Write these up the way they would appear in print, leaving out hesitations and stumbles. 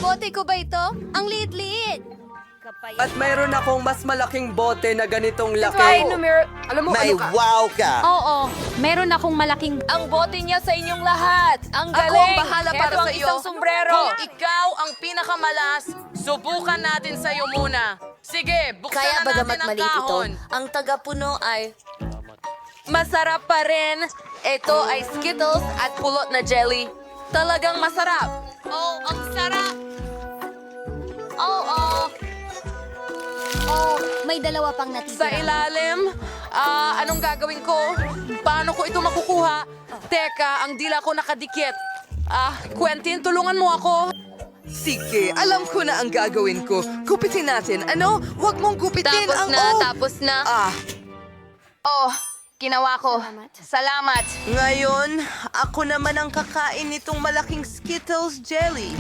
Bote ko ba ito? Ang liit-liit. At mayroon akong mas malaking bote na ganitong laki. Alam mo, May ano ka? wow ka! Oo, meron akong malaking... Ang bote niya sa inyong lahat. Ang Ako galing. ang bahala para Ito ang sa iyo. isang sombrero. Kung ikaw ang pinakamalas, subukan natin sa iyo muna. Sige, buksan Kaya na bagamat natin ang maliit ito, kahon. ang tagapuno ay... Masarap pa rin. Ito ay Skittles at pulot na jelly. Talagang masarap. Oh, ang sarap! Oo. Oh, may dalawa pang natitira. Sa ilalim, anong gagawin ko? Paano ko ito makukuha? Teka, ang dila ko nakadikit. Quentin, tulungan mo ako. Sige, alam ko na ang gagawin ko. Gupitin natin. Ano? Huwag mong gupitin Tapos ang na, O. tapos na. Oh, ginawa ko. Salamat. Ngayon, ako naman ang kakain nitong malaking Skittles jelly.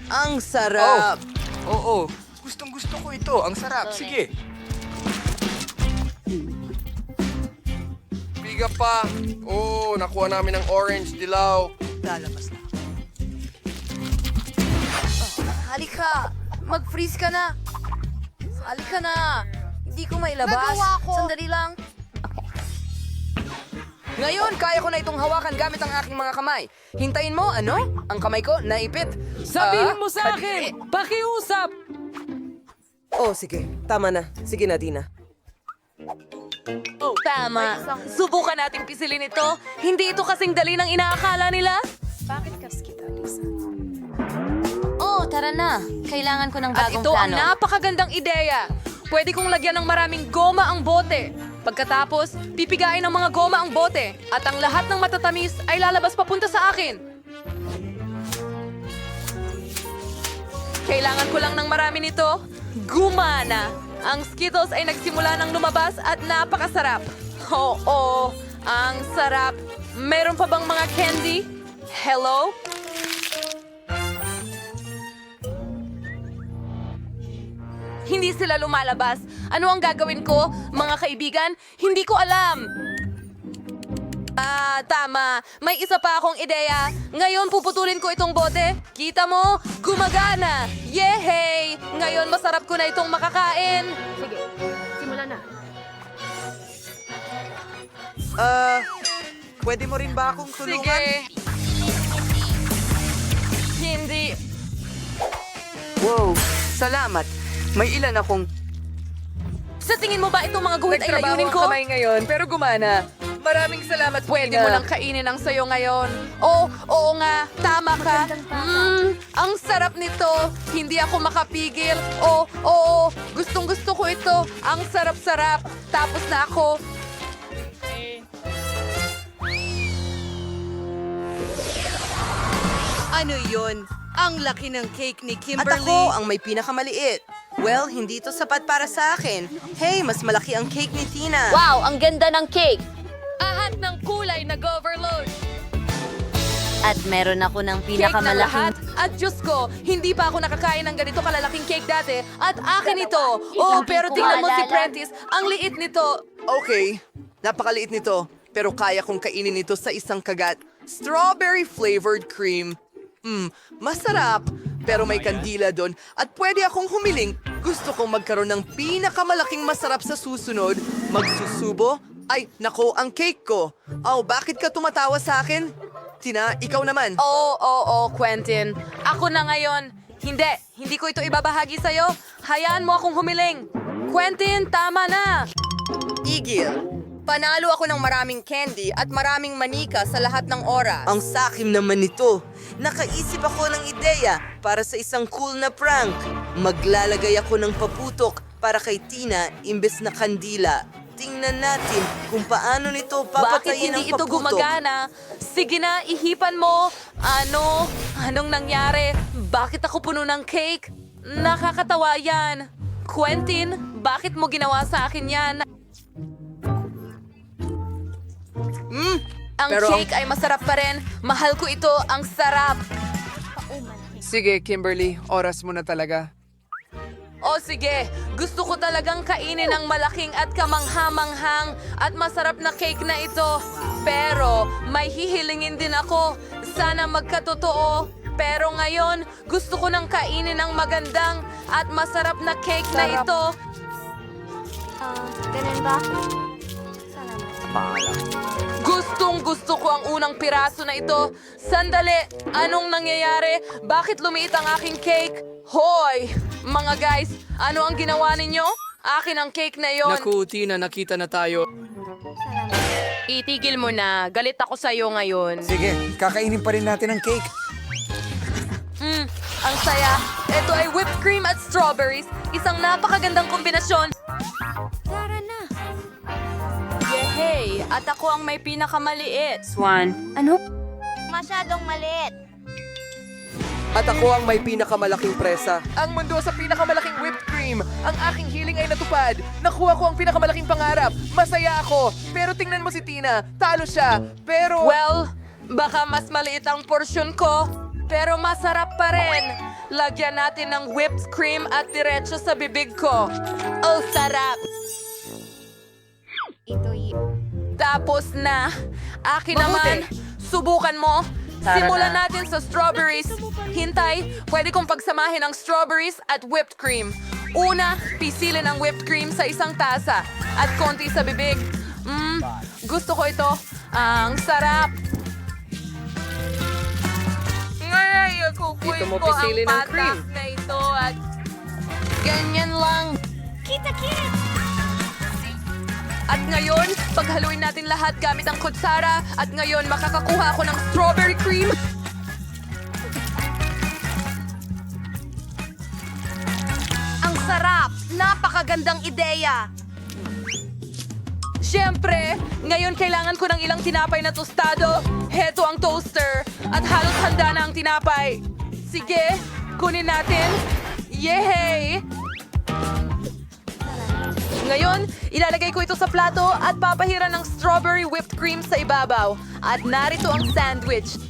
Ang sarap. Oo, gustong-gusto ko ito. Ang sarap. Sige. Biga pa. Oo, nakuha namin ang orange dilaw. Lalabas na. Halika, mag-freeze ka na. Halika na. Hindi ko mailabas. Nagawa ko. Sandali lang. Ngayon, kaya ko na itong hawakan gamit ang aking mga kamay. Hintayin mo, ano? Ang kamay ko, naipit. Sabihin mo sa akin! Pakiusap! Oh, sige. Tama na. Sige na, Dina. Tama. Subukan nating pisilin ito. Hindi ito kasing dali ng inaakala nila. Oh, tara na. Kailangan ko ng At bagong ito ang plano. napakagandang ideya. Pwede kong lagyan ng maraming goma ang bote. Pagkatapos, pipigain ng mga goma ang bote. At ang lahat ng matatamis ay lalabas papunta sa akin. Kailangan ko lang ng marami nito. Gumana! Ang Skittles ay nagsimula ng lumabas at napakasarap. Oo, ang sarap. Meron pa bang mga candy? Hello? Hindi sila lumalabas. Ano ang gagawin ko, mga kaibigan? Hindi ko alam. Tama. May isa pa akong ideya. Ngayon puputulin ko itong bote. Kita mo? Gumagana! Yehey! Ngayon masarap ko na itong makakain. Pwede mo rin ba akong tulungan? Sige. Hindi. Wow, salamat. May ilan akong... Sa tingin mo ba itong mga guhit ay layunin ko? ngayon, pero gumana. Maraming salamat, Pwede mo lang kainin ang sayo ngayon. Oo nga, tama ka. Ang sarap nito. Hindi ako makapigil. Oo, gustong-gusto ko ito. Ang sarap-sarap. Tapos na ako. Ano yun? Ang laki ng cake ni At Kimberly. ako ang may pinakamaliit. Well, hindi ito sapat para sa akin. Hey, mas malaki ang cake ni Tina. Wow, ang ganda ng cake. Ahat ng kulay nag-overload. At meron ako ng Cake na lahat. pinakamalaking... At Diyos ko, hindi pa ako nakakain ng ganito kalalaking cake dati. At akin ito. Oh, pero tingnan mo si Prentice. Ang liit nito. Okay, napakaliit nito. Pero kaya kong kainin ito sa isang kagat. Strawberry flavored cream. Masarap. Pero may kandila doon. At pwede akong humiling. Gusto kong magkaroon ng pinakamalaking masarap sa susunod. Magsusubo? Ay, nako, ang cake ko. Oh, bakit ka tumatawa sa akin? Tina, ikaw naman. Oo, Quentin. Ako na ngayon. Hindi ko ito ibabahagi sa'yo. Hayaan mo akong humiling. Quentin, tama na. Igil. Panalo ako ng maraming candy at maraming manika sa lahat ng oras. Ang sakim naman nito. Nakaisip ako ng ideya para sa isang cool na prank. Maglalagay ako ng paputok para kay Tina imbes na kandila. Tingnan natin kung paano nito Bakit papatayin ang hindi ito paputok. gumagana? Sige na, ihipan mo. Anong nangyari? Bakit ako puno ng cake? Nakakatawa yan. Quentin, bakit mo ginawa sa akin yan? Ang pero cake ay masarap pa rin. Mahal ko ito. Ang sarap. Sige, Kimberly. Oras mo na talaga. O sige, gusto ko talagang kainin ang malaking at kamanghamanghang at masarap na cake na ito. Pero may hihilingin din ako. Sana magkatotoo. Pero ngayon, gusto ko nang kainin ang magandang at masarap na cake na ito. Ganun ba? Salamat. Gustong gusto ko ang unang piraso na ito. Sandali, anong nangyayari? Bakit lumiit ang aking cake? Hoy! Mga guys, ano ang ginawa ninyo? Akin ang cake na yon. Naku, Tina, nakita na tayo. Itigil mo na. Galit ako sa'yo ngayon. Sige, kakainin pa rin natin ang cake. Ang saya. Ito ay whipped cream at strawberries. Isang napakagandang kombinasyon. Tara na. Yehey! At ako ang may pinakamaliit. Ano? Masyadong maliit. At ako ang may pinakamalaking presa. Ang mundo sa pinakamalaking whipped cream. Ang aking hiling ay natupad. Nakuha ko ang pinakamalaking pangarap. Masaya ako. Pero tingnan mo si Tina. Talo siya. Pero... Well, baka mas maliit ang porsyon ko. Pero masarap pa rin. Lagyan natin ng whipped cream at diretso sa bibig ko. Oh, sarap! Tapos na. Akin naman. Subukan mo. Simulan natin sa strawberries. Hintay, pwede kong pagsamahin ang strawberries at whipped cream. Una, pisilin ang whipped cream sa isang tasa. At konti sa bibig. Gusto ko ito. Ang sarap. Ngayon, kukuin Dito mo ko ang pisilin ang cream. patas na ito at ganyan lang. Kita-kit! At ngayon, paghaluin natin lahat gamit ang kutsara. At ngayon, makakakuha ako ng strawberry cream. Ang sarap! Napakagandang ideya! Siyempre, ngayon kailangan ko ng ilang tinapay na tostado. Heto ang toaster. At halos handa na ang tinapay. Sige, kunin natin. Yehey! Ngayon, ilalagay ko ito sa plato at papahiran ng strawberry whipped cream sa ibabaw. At narito ang sandwich.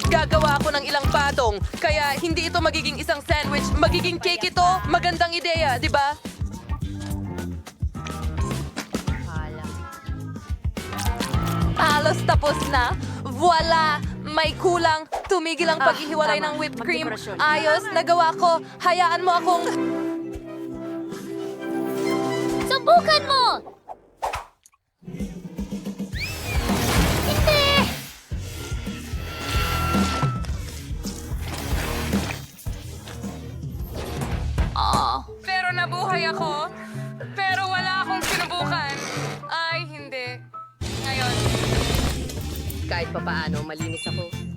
Gagawa ako ng ilang patong, kaya hindi ito magiging isang sandwich, magiging cake ito. Magandang ideya, di ba? Halos tapos na. Voila! May kulang. Tumigil ang paghihiwalay ng whipped cream. Ayos, nagawa ko. Hayaan mo akong... Subukan mo! Hindi! Pero nabuhay ako. Pero wala akong sinubukan. Ay, hindi. Ngayon. Kahit papaano, malinis ako.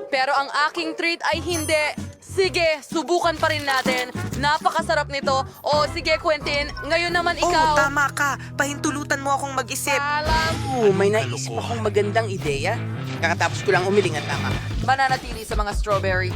Pero ang aking treat ay hindi. Sige, subukan pa rin natin. Napakasarap nito. O sige, Quentin. Ngayon naman ikaw. tama ka. Pahintulutan mo akong mag-isip. may naisip akong magandang ideya. Kakatapos ko lang umiling at tama. Mananatili sa mga strawberry.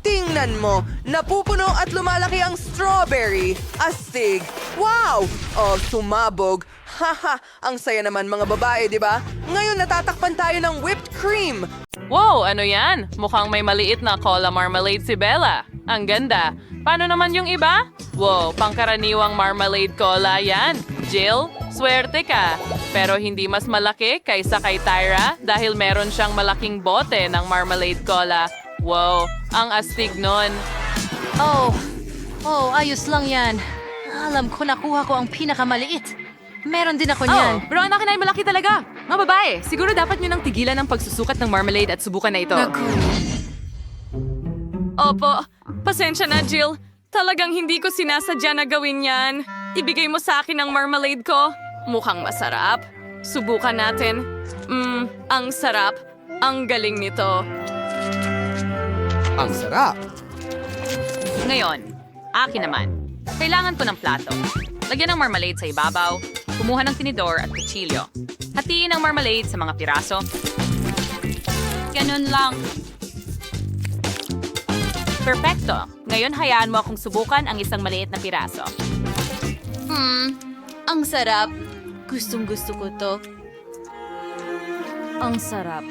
Tingnan mo, napupuno at lumalaki ang strawberry. Astig. Wow! Oh, sumabog. Haha, ang saya naman mga babae, di ba? Ngayon natatakpan tayo ng whipped cream. Wow, ano yan? Mukhang may maliit na cola marmalade si Bella. Ang ganda. Paano naman yung iba? Wow, pangkaraniwang marmalade cola yan. Jill, swerte ka. Pero hindi mas malaki kaysa kay Tyra dahil meron siyang malaking bote ng marmalade cola. Wow, ang astig nun. ayos lang yan. Alam ko nakuha ko ang pinakamaliit. Meron din ako niyan. Bro, ang akin ay malaki talaga. Mga babae, siguro dapat nyo nang tigilan ang pagsusukat ng marmalade at subukan na ito. Opo, pasensya na, Jill. Talagang hindi ko sinasadya na gawin yan. Ibigay mo sa akin ang marmalade ko. Mukhang masarap. Subukan natin. Ang sarap. Ang galing nito. Ang sarap. Ngayon, akin naman. Kailangan ko ng plato. Lagyan ng marmalade sa ibabaw. Kumuha ng tinidor at kutsilyo. Hatiin ang marmalade sa mga piraso. Ganun lang. Perfecto. Ngayon hayaan mo akong subukan ang isang maliit na piraso. Ang sarap. Gustong-gusto ko to. Ang sarap.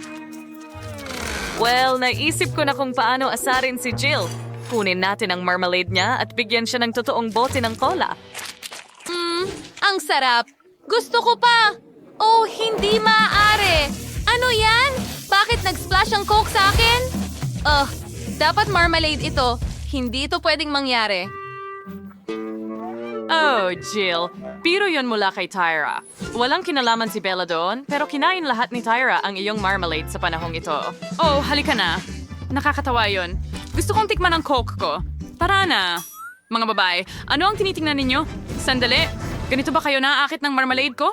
Well, naisip ko na kung paano asarin si Jill. Kunin natin ang marmalade niya at bigyan siya ng totoong bote ng cola. Ang sarap. Gusto ko pa. Oh, hindi maaari. Ano yan? Bakit nag-splash ang Coke sa akin? Dapat marmalade ito. Hindi ito pwedeng mangyari. Oh, Jill. Biro yun mula kay Tyra. Walang kinalaman si Bella doon, pero kinain lahat ni Tyra ang iyong marmalade sa panahong ito. Oh, halika na. Nakakatawa yun. Gusto kong tikman ang Coke ko. Tara na. Mga babae, ano ang tinitingnan ninyo? Sandali. Ganito ba kayo naaakit ng marmalade ko?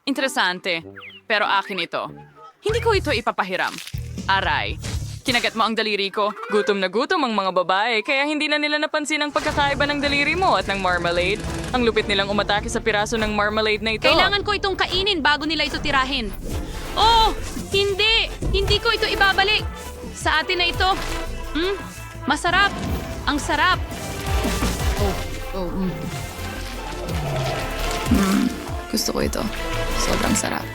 Interesante. Pero akin ito. Hindi ko ito ipapahiram. Aray. Kinagat mo ang daliri ko. Gutom na gutom ang mga babae, kaya hindi na nila napansin ang pagkakaiba ng daliri mo at ng marmalade. Ang lupit nilang umatake sa piraso ng marmalade na ito. Kailangan ko itong kainin bago nila ito tirahin. Oh! Hindi! Hindi ko ito ibabalik! Sa atin na ito. Masarap! Ang sarap! Gusto ko ito. Sobrang sarap.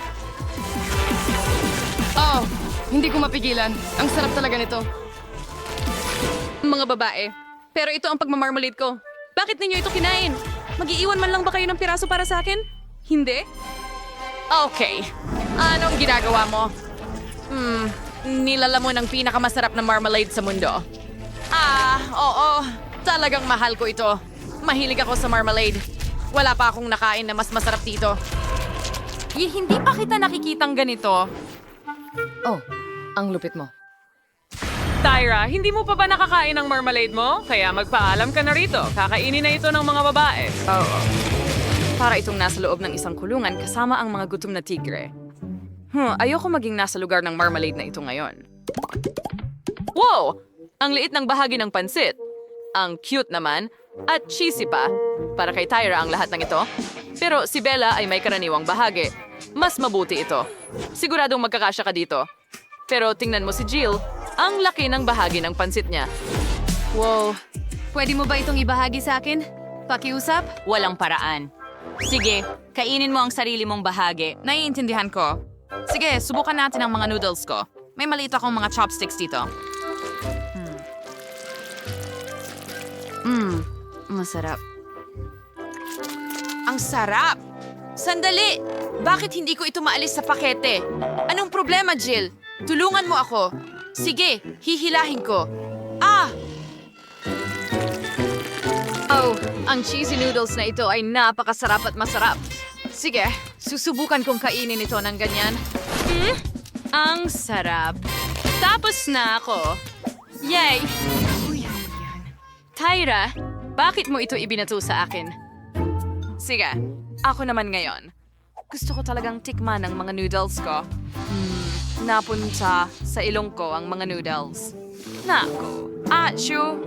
Oh! Hindi ko mapigilan. Ang sarap talaga nito. Mga babae. Pero ito ang pagmamarmalade ko. Bakit ninyo ito kinain? Mag-iiwan man lang ba kayo ng piraso para sa akin? Hindi? Okay. Anong ginagawa mo? Nilalamon ang pinakamasarap na marmalade sa mundo. Oo. Talagang mahal ko ito. Mahilig ako sa marmalade. Wala pa akong nakain na mas masarap dito. Hindi pa kita nakikitang ganito. Oh, ang lupit mo. Tyra, hindi mo pa ba nakakain ng marmalade mo? Kaya magpaalam ka na rito. Kakainin na ito ng mga babae. Oo. Para itong nasa loob ng isang kulungan kasama ang mga gutom na tigre. Ayoko maging nasa lugar ng marmalade na ito ngayon. Wow! Ang liit ng bahagi ng pansit. Ang cute naman. At cheesy pa. Para kay Tyra ang lahat ng ito. Pero si Bella ay may karaniwang bahagi. Mas mabuti ito. Siguradong magkakasya ka dito. Pero tingnan mo si Jill. Ang laki ng bahagi ng pansit niya. Wow. Pwede mo ba itong ibahagi sa akin? Pakiusap? Walang paraan. Sige, kainin mo ang sarili mong bahagi. Naiintindihan ko. Sige, subukan natin ang mga noodles ko. May maliit akong mga chopsticks dito. Masarap. Ang sarap! Sandali! Bakit hindi ko ito maalis sa pakete? Anong problema, Jill? Tulungan mo ako. Sige, hihilahin ko. Oh, ang cheesy noodles na ito ay napakasarap at masarap. Sige, susubukan kong kainin ito ng ganyan. Ang sarap. Tapos na ako. Yay! Tyra, bakit mo ito ibinato sa akin? Sige, ako naman ngayon. Gusto ko talagang tikman ang mga noodles ko. Napunta sa ilong ko ang mga noodles. Nako, achoo!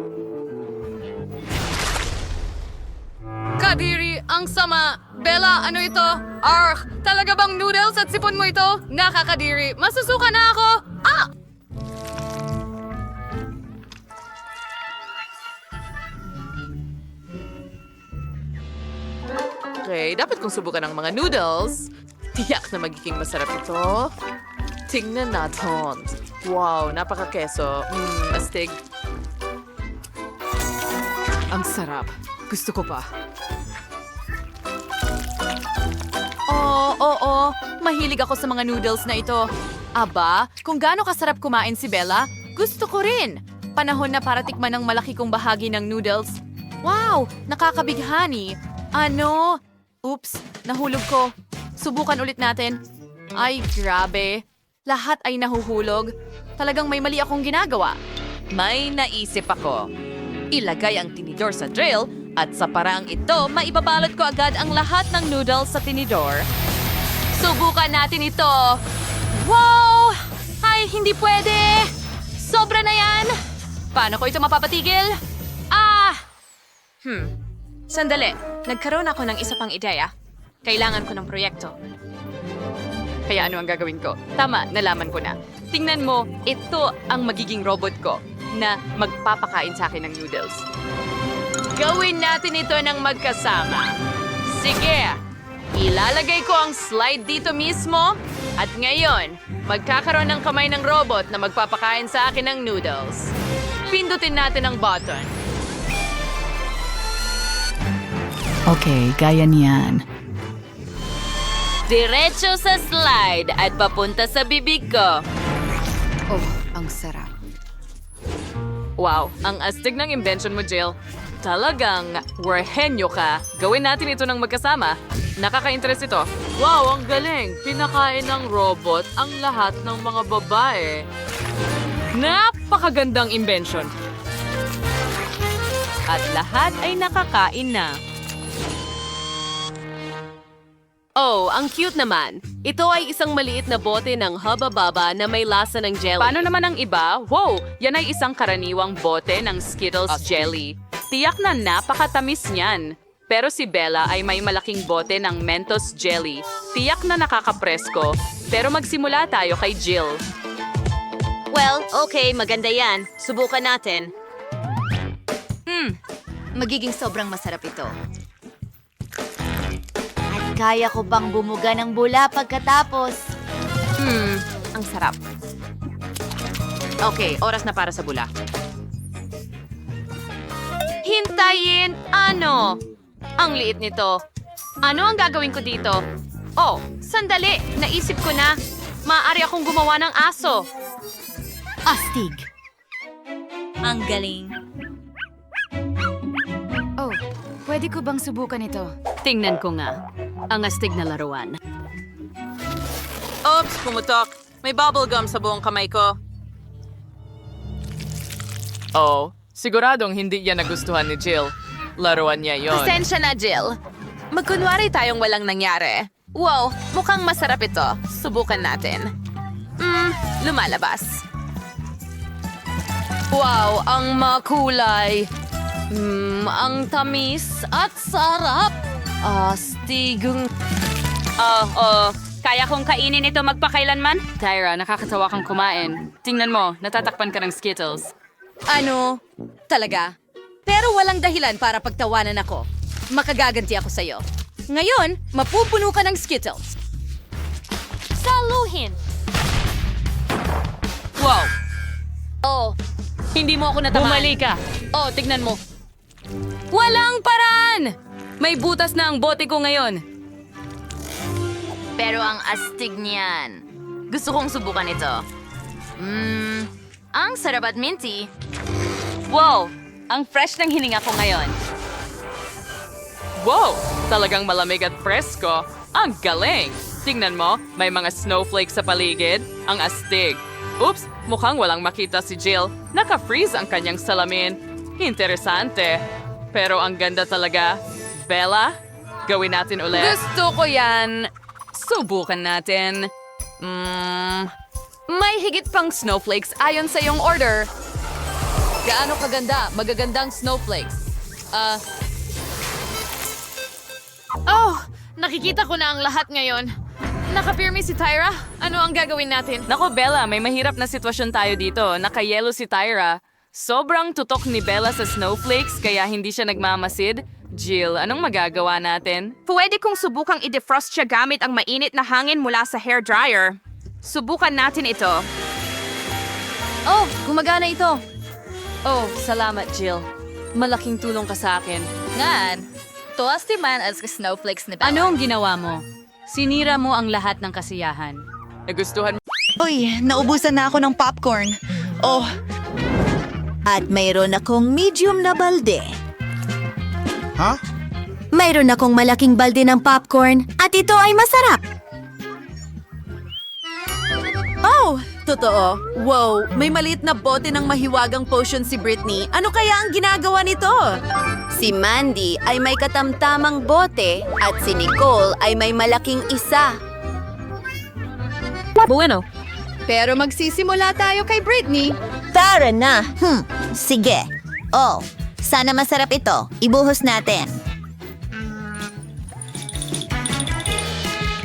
Kadiri, ang sama! Bella, ano ito? Talaga bang noodles at sipon mo ito? Nakakadiri, masusuka na ako! Okay, dapat kong subukan ang mga noodles. Tiyak na magiging masarap ito. Tingnan natin. Wow, napaka-keso. Astig. Ang sarap. Gusto ko pa. Oo. Mahilig ako sa mga noodles na ito. Aba, kung gaano kasarap kumain si Bella, gusto ko rin. Panahon na para tikman ang malaki kong bahagi ng noodles. Wow, nakakabighani. Ano? Oops, nahulog ko. Subukan ulit natin. Ay, grabe. Lahat ay nahuhulog. Talagang may mali akong ginagawa. May naisip ako. Ilagay ang tinidor sa drill at sa paraang ito, maibabalot ko agad ang lahat ng noodles sa tinidor. Subukan natin ito. Wow! Ay, hindi pwede! Sobra na yan! Paano ko ito mapapatigil? Sandali. Nagkaroon ako ng isa pang ideya. Kailangan ko ng proyekto. Kaya ano ang gagawin ko? Tama, nalaman ko na. Tingnan mo, ito ang magiging robot ko na magpapakain sa akin ng noodles. Gawin natin ito ng magkasama. Sige, ilalagay ko ang slide dito mismo at ngayon, magkakaroon ng kamay ng robot na magpapakain sa akin ng noodles. Pindutin natin ang button. Okay, gaya niyan. Diretso sa slide at papunta sa bibig ko. Oh, ang sarap. Wow, ang astig ng invention mo, Jill. Talagang warhenyo ka. Gawin natin ito ng magkasama. Nakaka-interest ito. Wow, ang galing. Pinakain ng robot ang lahat ng mga babae. Napakagandang invention. At lahat ay nakakain na. Oh, ang cute naman. Ito ay isang maliit na bote ng haba-baba na may lasa ng jelly. Paano naman ang iba? Wow, yan ay isang karaniwang bote ng Skittles jelly. Tiyak na napakatamis niyan. Pero si Bella ay may malaking bote ng Mentos jelly. Tiyak na nakakapresko. Pero magsimula tayo kay Jill. Well, okay, maganda yan. Subukan natin. Magiging sobrang masarap ito. At kaya ko bang bumuga ng bula pagkatapos? Ang sarap. Okay, oras na para sa bula. Hintayin! Ano? Ang liit nito. Ano ang gagawin ko dito? Oh, sandali. Naisip ko na. Maaari akong gumawa ng aso. Astig. Ang galing. Oh, pwede ko bang subukan ito? Tingnan ko nga. Ang astig na laruan. Oops, pumutok. May bubblegum sa buong kamay ko. Oh, siguradong hindi yan nagustuhan ni Jill. Laruan niya yon. Pasensya na, Jill. Magkunwari tayong walang nangyari. Wow, mukhang masarap ito. Subukan natin. Lumalabas. Wow, ang makulay. Ang tamis at sarap. Astigong... Kaya kong kainin ito magpakailanman? Tyra, nakakatawa kang kumain. Tingnan mo, natatakpan ka ng Skittles. Ano? Talaga? Pero walang dahilan para pagtawanan ako. Makagaganti ako sa'yo. Ngayon, mapupuno ka ng Skittles. Saluhin! Wow! Oh, hindi mo ako natamaan. Bumali ka! Oh, tignan mo. Walang paraan! May butas na ang bote ko ngayon. Pero ang astig niyan. Gusto kong subukan ito. Ang sarap at minty. Wow! Ang fresh ng hininga ko ngayon. Wow! Talagang malamig at presko. Ang galing! Tingnan mo, may mga snowflakes sa paligid. Ang astig. Oops! Mukhang walang makita si Jill. Naka-freeze ang kanyang salamin. Interesante. Pero ang ganda talaga. Bella, gawin natin ulit. Gusto ko yan. Subukan natin. May higit pang snowflakes ayon sa iyong order. Gaano kaganda? Magagandang snowflakes. Oh, nakikita ko na ang lahat ngayon. Nakapirmi si Tyra. Ano ang gagawin natin? Nako, Bella, may mahirap na sitwasyon tayo dito. Nakayelo si Tyra. Sobrang tutok ni Bella sa snowflakes kaya hindi siya nagmamasid. Jill, anong magagawa natin? Pwede kong subukang i-defrost siya gamit ang mainit na hangin mula sa hairdryer. Subukan natin ito. Oh, gumagana ito. Oh, salamat, Jill. Malaking tulong ka sa akin. Ngan, tuwas timan as snowflakes ni Bella. Ano ang ginawa mo? Sinira mo ang lahat ng kasiyahan. Nagustuhan mo? Uy, naubusan na ako ng popcorn. Oh. At mayroon akong medium na balde. Ha? Mayroon akong malaking balde ng popcorn at ito ay masarap. Oh, totoo. Wow, may maliit na bote ng mahiwagang potion si Britney. Ano kaya ang ginagawa nito? Si Mandy ay may katamtamang bote at si Nicole ay may malaking isa. Bueno. Pero magsisimula tayo kay Britney. Tara na. Sige. Oh, sana masarap ito. Ibuhos natin.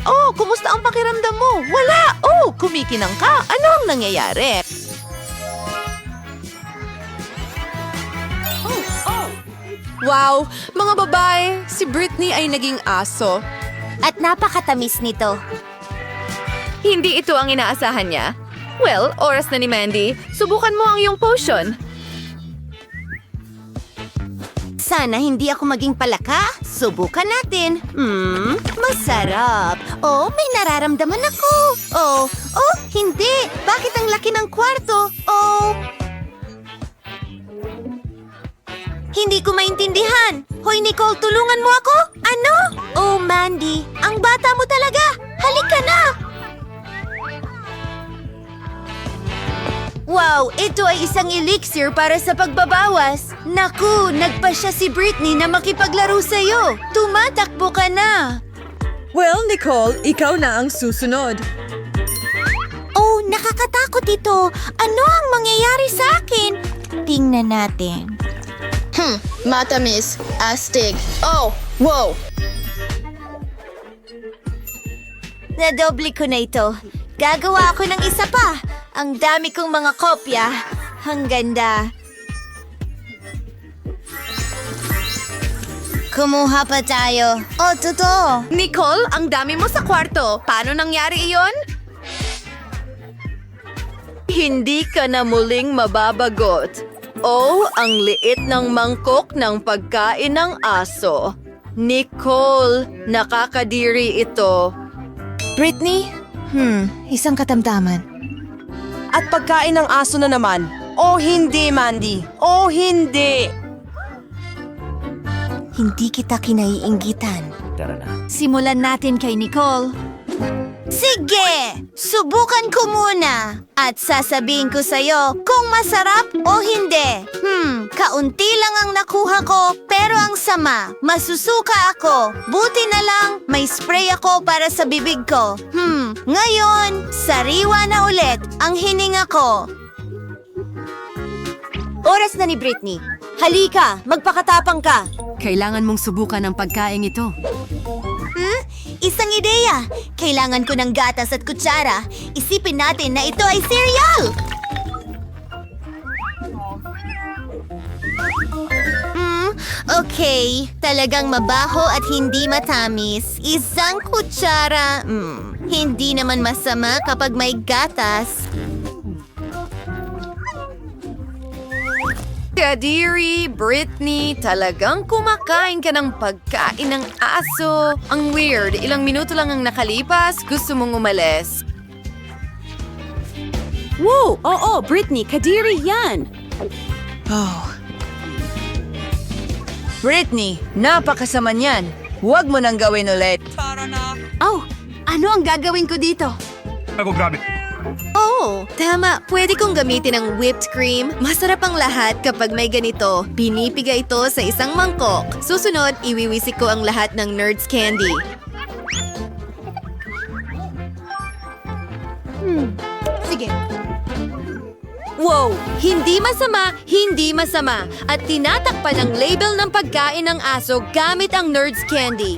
Oh, kumusta ang pakiramdam mo? Wala! Oh, kumikinang ka. Ano ang nangyayari? Wow, mga babae, si Britney ay naging aso. At napakatamis nito. Hindi ito ang inaasahan niya. Well, oras na ni Mandy. Subukan mo ang iyong potion. Sana hindi ako maging palaka. Subukan natin. Masarap. Oh, may nararamdaman ako. Oh, hindi. Bakit ang laki ng kwarto? Oh. Hindi ko maintindihan. Hoy, Nicole, tulungan mo ako? Ano? Oh, Mandy, ang bata mo talaga. Halika na. Wow, ito ay isang elixir para sa pagbabawas. Naku, nagpasya si Britney na makipaglaro sa'yo. Tumatakbo ka na. Well, Nicole, ikaw na ang susunod. Oh, nakakatakot ito. Ano ang mangyayari sa akin? Tingnan natin. Matamis. Astig. Oh, wow. Nadoble ko na ito. Gagawa ako ng isa pa. Ang dami kong mga kopya. Ang ganda. Kumuha pa tayo. Oh, totoo. Nicole, ang dami mo sa kwarto. Paano nangyari iyon? Hindi ka na muling mababagot. Oh, ang liit ng mangkok ng pagkain ng aso. Nicole, nakakadiri ito. Britney? Isang katamtaman. At pagkain ng aso na naman. Oh, hindi, Mandy. Oh, hindi. Hindi kita kinaiinggitan. Simulan natin kay Nicole. Sige! Subukan ko muna. At sasabihin ko sa'yo kung masarap o hindi. Kaunti lang ang nakuha ko, pero ang sama. Masusuka ako. Buti na lang, may spray ako para sa bibig ko. Ngayon, sariwa na ulit ang hininga ko. Oras na ni Britney. Halika, magpakatapang ka. Kailangan mong subukan ang pagkain ito. Isang ideya. Kailangan ko ng gatas at kutsara. Isipin natin na ito ay cereal. Okay. Talagang mabaho at hindi matamis. Isang kutsara. Hindi naman masama kapag may gatas. Kadiri, Britney, talagang kumakain ka ng pagkain ng aso. Ang weird, ilang minuto lang ang nakalipas, gusto mong umalis. Woo! Oo, Britney, kadiri yan. Britney, napakasama niyan. Huwag mo nang gawin ulit. Oh, ano ang gagawin ko dito? Oh, tama. Pwede kong gamitin ang whipped cream. Masarap ang lahat kapag may ganito. Pinipiga ito sa isang mangkok. Susunod, iwiwisik ko ang lahat ng Nerds candy. Sige. Wow! Hindi masama, hindi masama. At tinatakpan ang label ng pagkain ng aso gamit ang Nerds candy.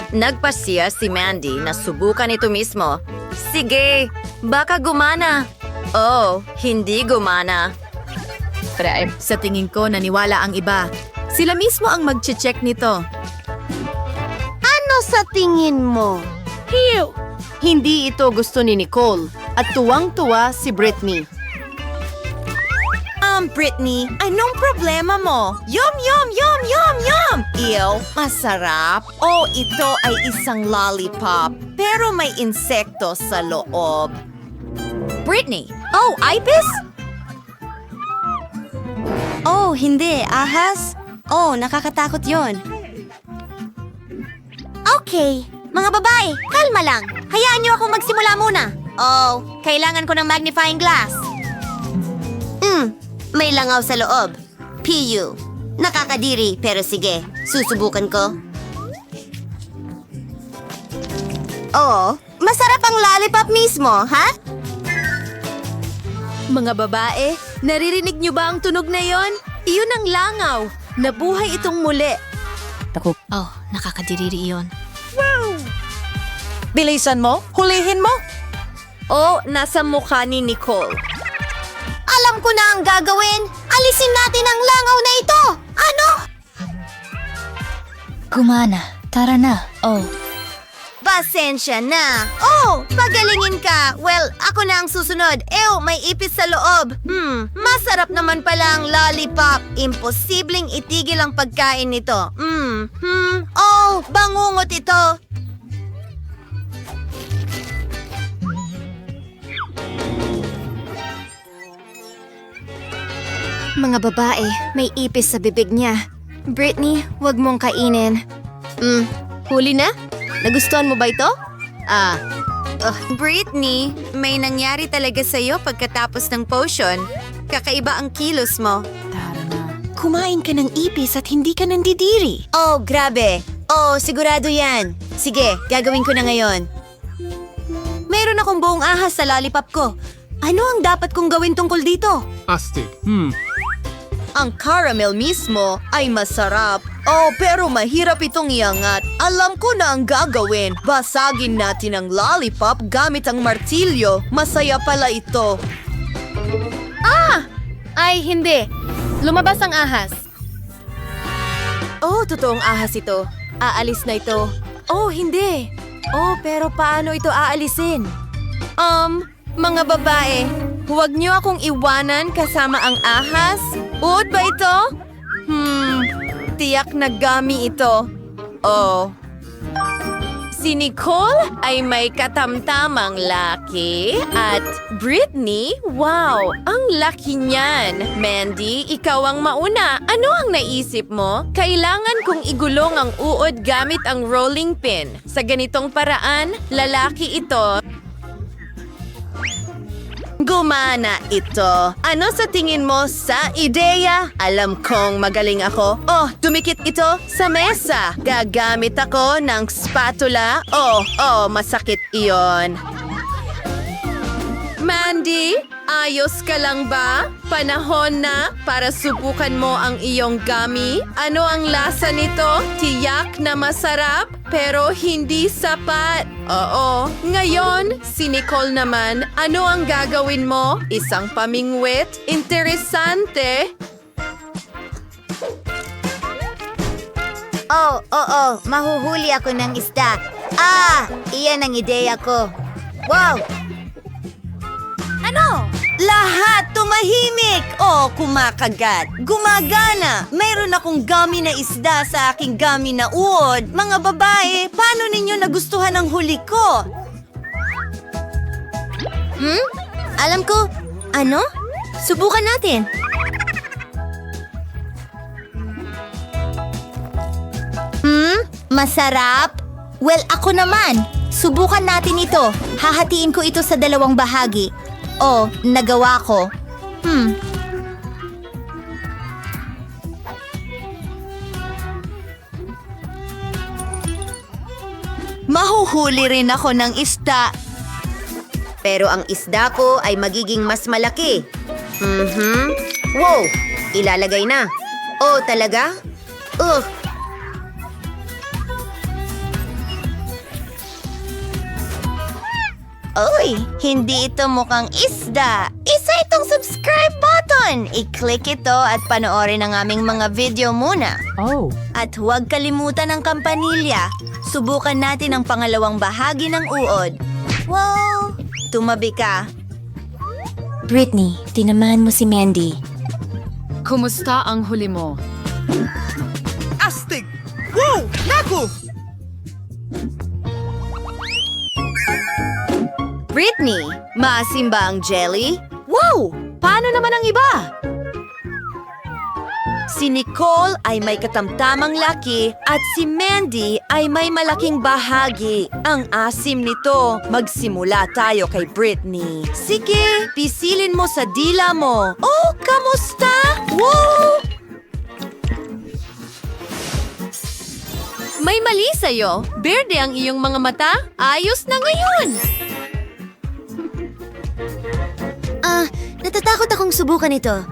Nagpasya si Mandy na subukan ito mismo. Sige, baka gumana. Oh, hindi gumana. Sa tingin ko, naniwala ang iba. Sila mismo ang mag-check nito. Ano sa tingin mo? Hindi ito gusto ni Nicole at tuwang-tuwa si Britney. Britney, anong problema mo? Yum, yum, yum, yum, yum! Ew, masarap. Oh, ito ay isang lollipop, pero may insekto sa loob. Britney, oh, Ipis? Oh, hindi, ahas? Oh, nakakatakot yon. Okay, mga babae, kalma lang. Hayaan niyo akong magsimula muna. Oh, kailangan ko ng magnifying glass. May langaw sa loob. PU. Nakakadiri, pero sige. Susubukan ko. Oo, masarap ang lollipop mismo, ha? Mga babae, naririnig niyo ba ang tunog na yon? Iyon ang langaw. Nabuhay itong muli. Oh, nakakadiriri iyon. Bilisan mo, hulihin mo. Oh, nasa mukha ni Nicole. Alam ko na ang gagawin. Alisin natin ang langaw na ito. Ano? Gumana. Tara na. Oh. Pasensya na. Oh, pagalingin ka. Well, ako na ang susunod. May ipis sa loob. Masarap naman pala ang lollipop. Imposibleng itigil ang pagkain nito. Oh, bangungot ito. Mga babae, may ipis sa bibig niya. Britney, wag mong kainin. Huli na? Nagustuhan mo ba ito? Britney, may nangyari talaga sa'yo pagkatapos ng potion. Kakaiba ang kilos mo. Kumain ka ng ipis at hindi ka nandidiri. Oh, grabe. Oh, sigurado yan. Sige, gagawin ko na ngayon. Meron akong buong ahas sa lollipop ko. Ano ang dapat kong gawin tungkol dito? Astig. Ang caramel mismo ay masarap. Oh, pero mahirap itong iangat. Alam ko na ang gagawin. Basagin natin ang lollipop gamit ang martilyo. Masaya pala ito. Ay, hindi. Lumabas ang ahas. Oh, totoong ahas ito. Aalis na ito. Oh, hindi. Oh, pero paano ito aalisin? Mga babae, huwag niyo akong iwanan kasama ang ahas. Uod ba ito? Tiyak na gami ito. Oh. Si Nicole ay may katamtamang laki at Britney, wow, ang laki niyan. Mandy, ikaw ang mauna. Ano ang naisip mo? Kailangan kong igulong ang uod gamit ang rolling pin. Sa ganitong paraan, lalaki ito. Gumana ito. Ano sa tingin mo sa ideya? Alam kong magaling ako. Oh, dumikit ito sa mesa. Gagamit ako ng spatula. Oh, masakit iyon. Mandy, ayos ka lang ba? Panahon na para subukan mo ang iyong gummy. Ano ang lasa nito? Tiyak na masarap, pero hindi sapat. Oo. Ngayon, si Nicole naman, ano ang gagawin mo? Isang pamingwit? Interesante. Oo, mahuhuli ako ng isda. Iyan ang ideya ko. Wow! Ano? Lahat tumahimik! Oh, kumakagat. Gumagana. Mayroon akong gummy na isda sa aking gummy na uod. Mga babae, paano ninyo nagustuhan ang huli ko? Alam ko. Ano? Subukan natin. Masarap? Well, ako naman. Subukan natin ito. Hahatiin ko ito sa 2 bahagi. Oh, nagawa ko. Mahuhuli rin ako ng isda. Pero ang isda ko ay magiging mas malaki. Wow! Ilalagay na. Oh, talaga? Uy, hindi ito mukhang isda. Isa itong subscribe button. I-click ito at panoorin ang aming mga video muna. At huwag kalimutan ang kampanilya. Subukan natin ang pangalawang bahagi ng uod. Wow! Tumabi ka. Britney, tinamaan mo si Mandy. Kumusta ang huli mo? Astig! Wow! Naku! Britney, maasim ba ang jelly? Wow! Paano naman ang iba? Si Nicole ay may katamtamang laki at si Mandy ay may malaking bahagi. Ang asim nito. Magsimula tayo kay Britney. Sige, pisilin mo sa dila mo. Oh, kamusta? Wow! May mali sa'yo. Berde ang iyong mga mata. Ayos na ngayon. Natatakot akong subukan ito.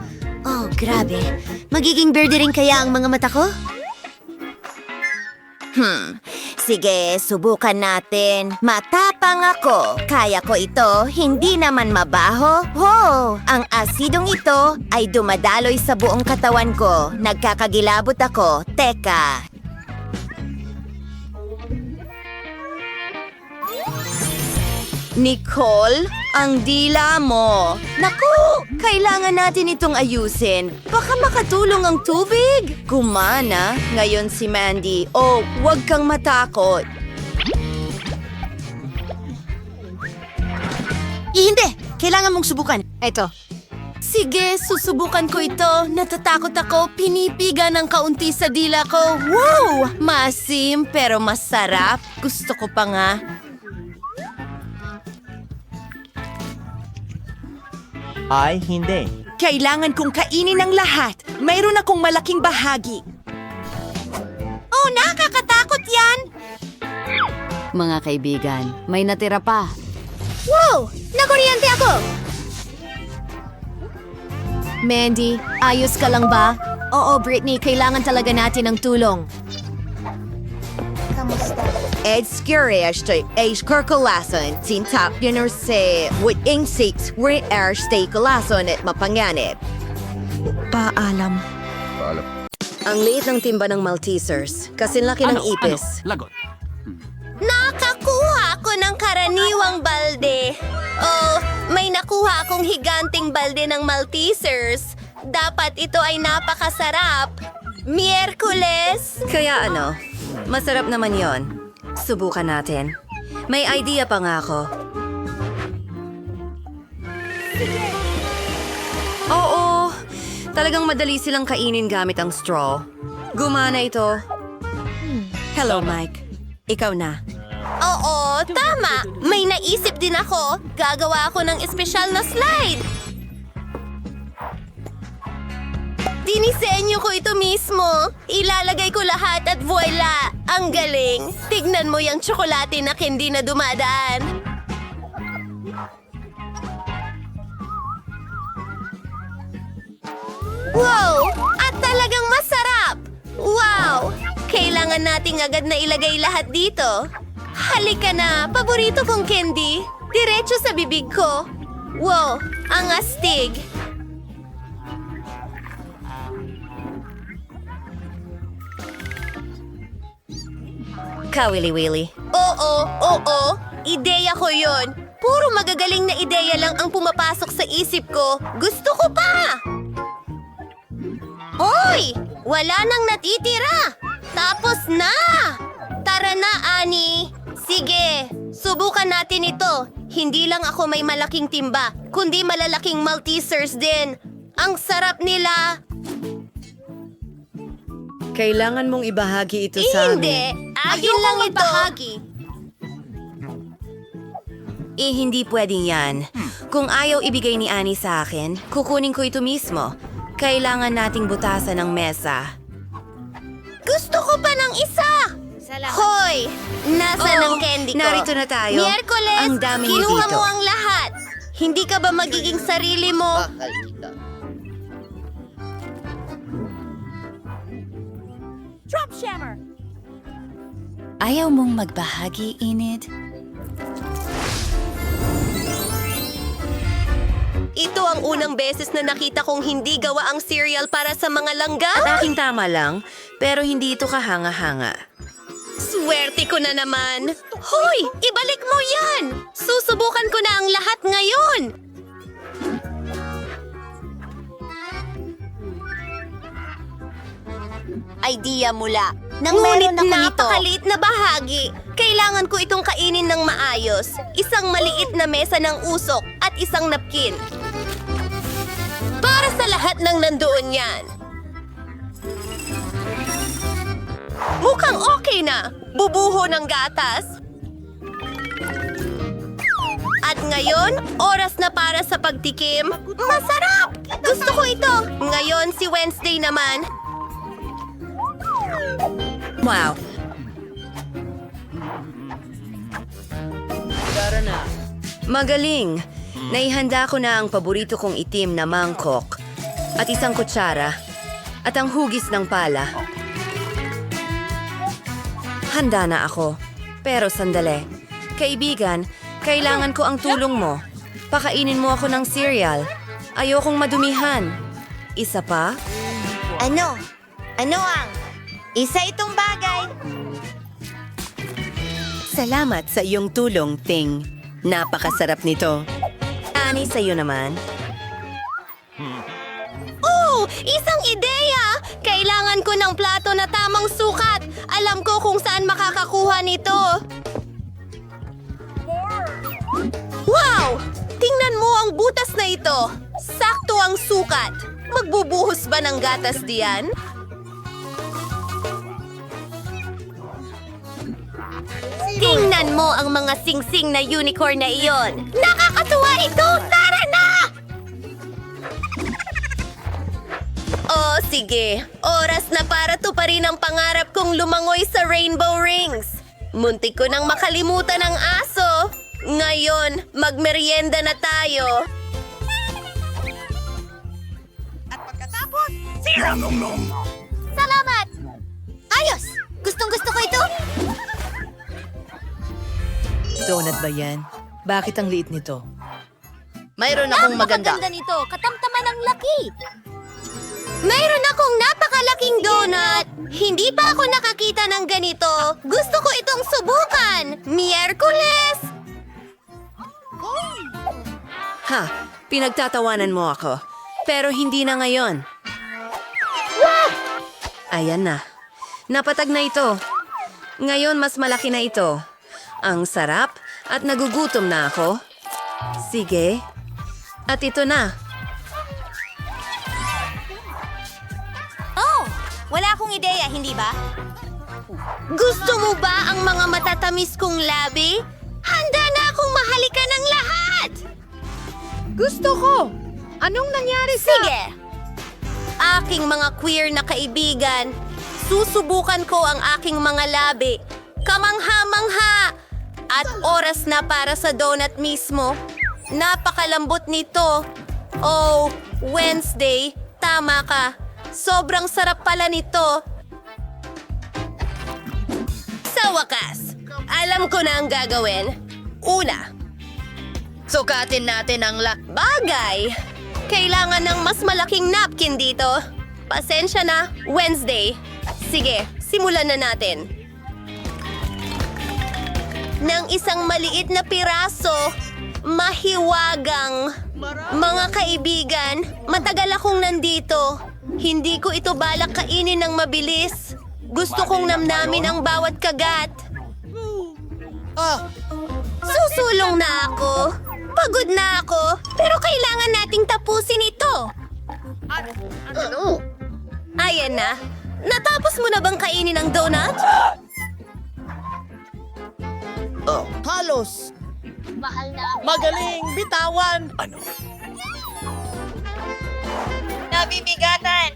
Oh, grabe. Magiging berde rin kaya ang mga mata ko? Sige, subukan natin. Matapang ako. Kaya ko ito, hindi naman mabaho. Ang asidong ito ay dumadaloy sa buong katawan ko. Nagkakagilabot ako. Teka. Nicole, ang dila mo. Naku! Kailangan natin itong ayusin. Baka makatulong ang tubig. Gumana. Ngayon si Mandy. Oh, huwag kang matakot. Hindi! Kailangan mong subukan. Ito. Sige, susubukan ko ito. Natatakot ako. Pinipiga ng kaunti sa dila ko. Wow! Maasim pero masarap. Gusto ko pa nga. Ay, hindi. Kailangan kong kainin ang lahat. Mayroon akong malaking bahagi. Oh, nakakatakot yan! Mga kaibigan, may natira pa. Wow! Nakuryente ako! Mandy, ayos ka lang ba? Oo, Britney, kailangan talaga natin ng tulong. Kamusta? Ed Skirishte, Age Kirkulason, Tintap Yunurse, with Insects, Rin Stay Kulason at Mapanganib. Paalam. Ang liit ng timba ng Maltesers, kasinlaki ng ipis. Lagot. Nakakuha ako ng karaniwang balde. Oh, may nakuha akong higanting balde ng Maltesers. Dapat ito ay napakasarap. Miyerkules! Kaya ano, masarap naman yon. Subukan natin. May idea pa nga ako. Oo, talagang madali silang kainin gamit ang straw. Gumana ito. Hello, Mike. Ikaw na. Oo, tama. May naisip din ako. Gagawa ako ng espesyal na slide. Dinisenyo ko ito mismo. Ilalagay ko lahat at voila! Ang galing. Tignan mo yung tsokolate na hindi na dumadaan. Wow! At talagang masarap! Wow! Kailangan nating agad na ilagay lahat dito. Halika na, paborito kong candy. Diretso sa bibig ko. Wow, ang astig. Kawili-wili. Oo. Ideya ko yon. Puro magagaling na ideya lang ang pumapasok sa isip ko. Gusto ko pa! Hoy! Wala nang natitira! Tapos na! Tara na, Ani! Sige, subukan natin ito. Hindi lang ako may malaking timba, kundi malalaking Maltesers din. Ang sarap nila! Kailangan mong ibahagi ito sa Hindi! amin. Akin lang ito! Hindi pwedeng yan. Kung ayaw ibigay ni Annie sa akin, kukunin ko ito mismo. Kailangan nating butasan ng mesa. Gusto ko pa ng isa! Hoy! Nasaan ang candy ko? Narito na tayo. Miyerkules, Ang dami niyo kinuha dito. mo ang lahat. Hindi ka ba magiging sarili mo? Ayaw mong magbahagi, Enid? Ito ang unang beses na nakita kong hindi gawa ang cereal para sa mga langgam. At aking tama lang, pero hindi ito kahanga-hanga. Swerte ko na naman. Hoy! Ibalik mo yan! Susubukan ko na ang lahat ngayon! Idea mula. Ngunit napakaliit na bahagi. Kailangan ko itong kainin ng maayos. Isang maliit na mesa ng usok at isang napkin. Para sa lahat ng nandoon yan. Mukhang okay na. Bubuho ng gatas. At ngayon, oras na para sa pagtikim. Masarap! Gusto ko ito. Ngayon, si Wednesday naman. Wow. Magaling. Naihanda ko na ang paborito kong itim na mangkok at isang kutsara at ang hugis ng pala. Handa na ako. Pero sandali. Kaibigan, kailangan ko ang tulong mo. Pakainin mo ako ng cereal. Ayokong madumihan. Isa pa? Ano? Ano ang? Isa itong bagay. Salamat sa iyong tulong, Ting. Napakasarap nito. Ani, sa'yo naman. Oh, isang ideya! Kailangan ko ng plato na tamang sukat. Alam ko kung saan makakakuha nito. Wow! Tingnan mo ang butas na ito. Sakto ang sukat. Magbubuhos ba ng gatas diyan? Tingnan mo ang mga singsing na unicorn na iyon. Nakakatuwa ito! Tara na! Oh, sige. Oras na para tuparin ang pangarap kong lumangoy sa Rainbow Rings. Muntik ko nang makalimutan ang aso. Ngayon, magmerienda na tayo. At pagkatapos, Salamat! Ayos! Gustong-gusto ko ito. Donut ba yan? Bakit ang liit nito? Mayroon akong maganda. Napakaganda nito. Katamtaman ang laki. Mayroon akong napakalaking donut. Hindi pa ako nakakita ng ganito. Gusto ko itong subukan. Miyerkules! Ha, pinagtatawanan mo ako. Pero hindi na ngayon. Ayan na. Napatag na ito. Ngayon mas malaki na ito. Ang sarap at nagugutom na ako. Sige. At ito na. Oh, wala akong ideya, hindi ba? Gusto mo ba ang mga matatamis kong labi? Handa na akong mahalikan ng lahat! Gusto ko! Anong nangyari Sige! Aking mga queer na kaibigan, susubukan ko ang aking mga labi. Kamangha-mangha! At oras na para sa donut mismo. Napakalambot nito. Oh, Wednesday, tama ka. Sobrang sarap pala nito. Sa wakas, alam ko na ang gagawin. Una, sukatin natin ang bagay. Kailangan ng mas malaking napkin dito. Pasensya na, Wednesday. Sige, simulan na natin. Ng isang maliit na piraso, mahiwagang. Mga kaibigan, matagal akong nandito. Hindi ko ito balak kainin ng mabilis. Gusto kong namnamin ang bawat kagat. Susulong na ako. Pagod na ako. Pero kailangan nating tapusin ito. Ayan na. Natapos mo na bang kainin ang donut? Halos! Magaling! Bitawan! Nabibigatan.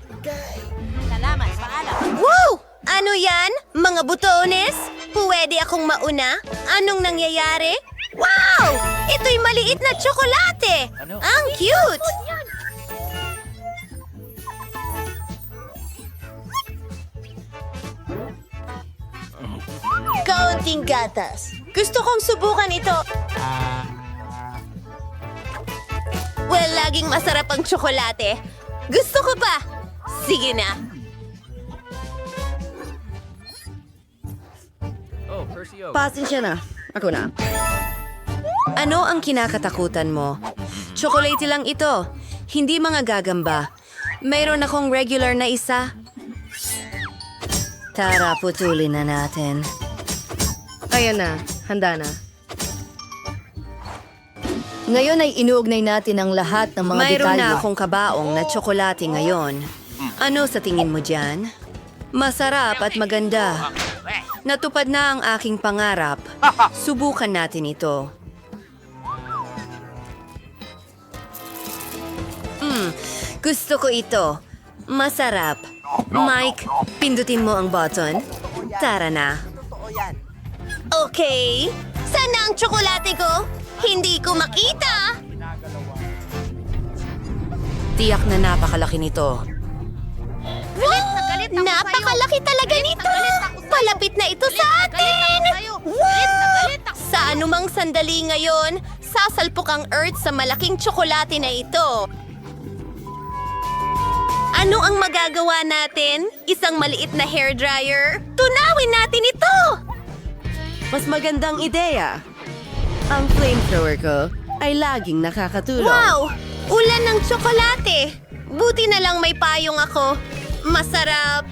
Salamat, paalam. Wow! Ano yan? Mga butones? Pwede akong mauna? Anong nangyayari? Wow! Ito'y maliit na tsokolate! Ang cute! Kaunting gatas. Gusto kong subukan ito. Well, laging masarap ang tsokolate. Gusto ko pa. Sige na. Pasensya na. Ako na. Ano ang kinakatakutan mo? Chocolate lang ito. Hindi mga gagamba. Mayroon akong regular na isa. Tara, putulin na natin. Ayan na, handa na. Ngayon ay inuugnay natin ang lahat ng mga Mayroon na akong kabaong na tsokolate ngayon. Ano sa tingin mo dyan? Masarap at maganda. Natupad na ang aking pangarap. Subukan natin ito. Gusto ko ito. Masarap. Mike, pindutin mo ang button. Tara na. Okay. Saan na ang tsokolate ko? Hindi ko makita. Tiyak na napakalaki nito. Napakalaki talaga nito! Palapit na ito sa atin! Sa anumang sandali ngayon, sasalpok ang Earth sa malaking tsokolate na ito. Ano ang magagawa natin? Isang maliit na hairdryer? Tunawin natin ito! Mas magandang ideya. Ang flamethrower ko ay laging nakakatulong. Wow! Ulan ng tsokolate! Buti na lang may payong ako. Masarap.